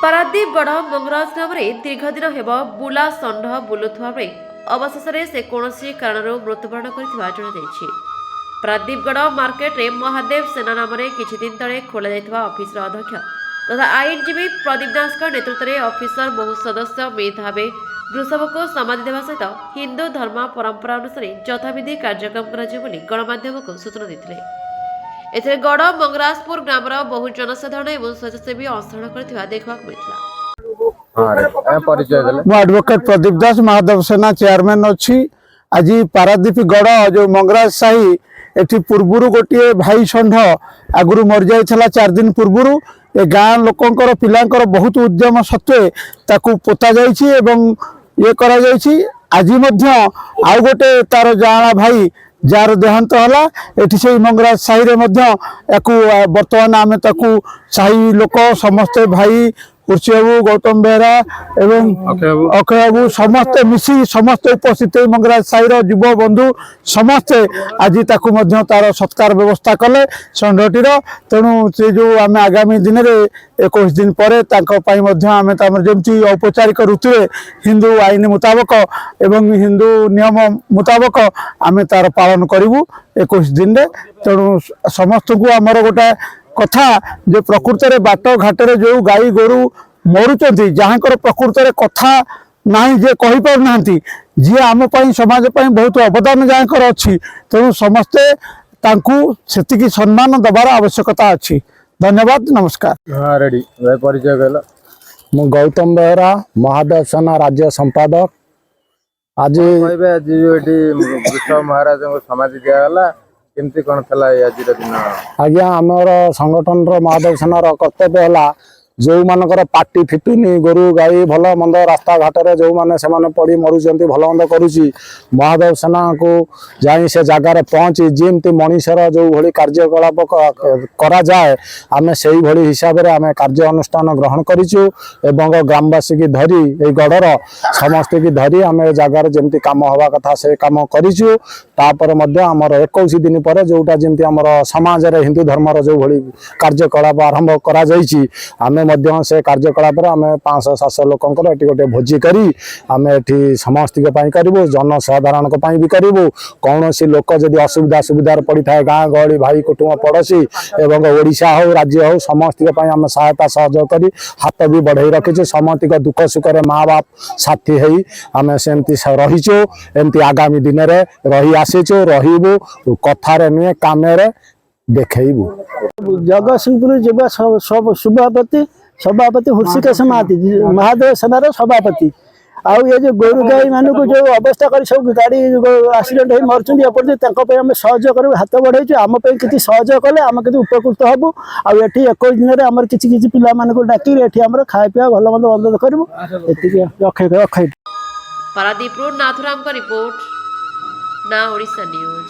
ପାରାଦୀପଗଡ଼ ମଙ୍ଗରାଜ ଗ୍ରାମରେ ଦୀର୍ଘଦିନ ହେବ ବୁଲା ଷଣ୍ଢ ବୁଲୁଥିବା ବେଳେ ଅବଶେଷରେ ସେ କୌଣସି କାରଣରୁ ମୃତ୍ୟୁବରଣ କରିଥିବା ଜଣାଯାଇଛି। ପାରାଦୀପଗଡ଼ ମାର୍କେଟରେ ମହାଦେବ ସେନା ନାମରେ କିଛି ଦିନ ତଳେ ଖୋଲାଯାଇଥିବା ଅଫିସର ଅଧ୍ୟକ୍ଷ ତଥା ଆଇନଜୀବୀ ପ୍ରଦୀପ ଦାସଙ୍କ ନେତୃତ୍ୱରେ ଅଫିସର ବହୁ ସଦସ୍ୟ ମିଳିତ ଭାବେ ବୃଷଭକୁ ସମାଧି ଦେବା ସହିତ ହିନ୍ଦୁ ଧର୍ମ ପରମ୍ପରା ଅନୁସାରେ ଯଥାବିଧି କାର୍ଯ୍ୟକ୍ରମ କରାଯିବ ବୋଲି ଗଣମାଧ୍ୟମକୁ ସୂଚନା ଦେଇଥିଲେ। ଏଥିରେ ଗଡ଼ ମଙ୍ଗରାଜପୁର ଗ୍ରାମର ବହୁ ଜନସାଧାରଣ ଏବଂ ସ୍ୱେଚ୍ଛାସେବୀ ଅଂଶଗ୍ରହଣ କରିଥିବା ଦେଖିବାକୁ ମିଳିଥିଲା। एडवोकेट प्रदीप दास महादेव सेना चेयरमैन अच्छी आज पारादीप गड़ जो मंगराज साही एटी पूर्वर गोटे भाई षंढ आगु मरी जाइला 4 दिन पूर्वर ए गाँ लोकंकर पिलांकर बहुत उद्यम सत्वे ताकू पोता जाइछि एवं ये करा जाइछि। आज आउ गोटे तार जाना भाई जार देहांत है एटी से मंगराज साही रे बर्तमान आम साही लोक समस्ते भाई कुर्सी बाबू गौतम बेहरा एवं अक्षय बाबू समस्ते मिसी समस्ते उपस्थित मंगराज साही युव बंधु समस्ते आज तार सत्कार व्यवस्था कले षंढटीर। तेणु से जो आम आगामी दिन में 21 दिन पर आम जमी औपचारिक ऋतु हिंदू आईन मुताबक एवं हिंदू नियम मुताबक आम तार पालन करूँ 21 दिन में। तेणु समस्त को आमर गोटे कथा जो प्रकृत में बाट घाटे जो गाई गोरु मरुंच जहाँकर प्रकृत में कथा ना जे कही पारना जी आम समाज बहुत अवदान जहाँकर अच्छी। तेणु समस्ते से सम्मान दबार आवश्यकता अच्छी। धन्यवाद नमस्कार। हाँ रेडी परिचय कहला मु गौतम बेहरा महादेव सेना राज्य संपादक। आज महाराज समाधि दिगला केमती कौन थला आज दिन आज्ञा आमर संगठन महादेव सेनार कर्तव्य है जो मानकर पार्टी फिटुनी गोरु गाई भल मंद रास्ता घाटे जो मैंने से पड़ी मरुंच भल मंद करुच्ची महादेव सेना को जाई से जगार पहुँची जमी मनीषर जो भाई कार्यकलाप करा जाए आम से भाई हिसाब से आम कार्य अनुष्ठान ग्रहण करूँ एवं ग्रामवासी की धरी ये गढ़र समस्त की धरी आम जगार जमी कम हवा कथा से कम करूँ। तापर आमर 21 दिन पर जोटा जमी आम समाज हिंदू धर्मर जो भाई कार्यकलाप आरंभ करा आम से कार्यकलाप आम 500-700 लोकंर ये गोटे भोजी करी आम ये समस्त करूँ जनसाधारण भी करूँ। कौन सी लोक जदि असुविधा सुविधार पड़ी था गाँ गहली भाई कुटुंब पड़ोशी एवं ओडिशा हो राज्य हो समस्त आम सहायता सहयोग कर हाथ भी बढ़े रखीचु। समस्त दुख सुख माँ बाप साथी है आम सेमती रहीचु एमती आगामी दिन में रही आसीचु रहीबू कथार नुहे काम देखू। जगतसिंहपुर जिला सभापति हृषिकेश महाती महादेव सेनार सभापति आउ ये जो गोरु गाई मानक जो अवस्था कर सब गाड़ी एक्सीडेंट हो मरचुँच आम सहयोग कर हाथ बढ़ाई आम किसी सहयोग कले आम कि उपकृत हबू। आउ ये 21 दिन में आम किसी पिला डाक आम खाए पीवा भल मंद बंद करूँ। पारादीप नाथुराम का रिपोर्ट ना Odisha news.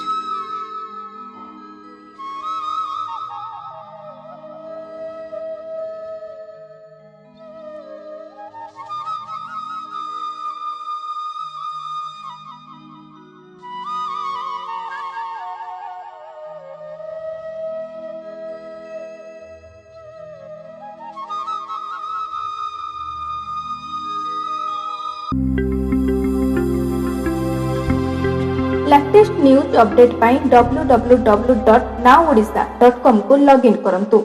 Latest news update पाई www.nowodisha.com को लॉगिन करंतु।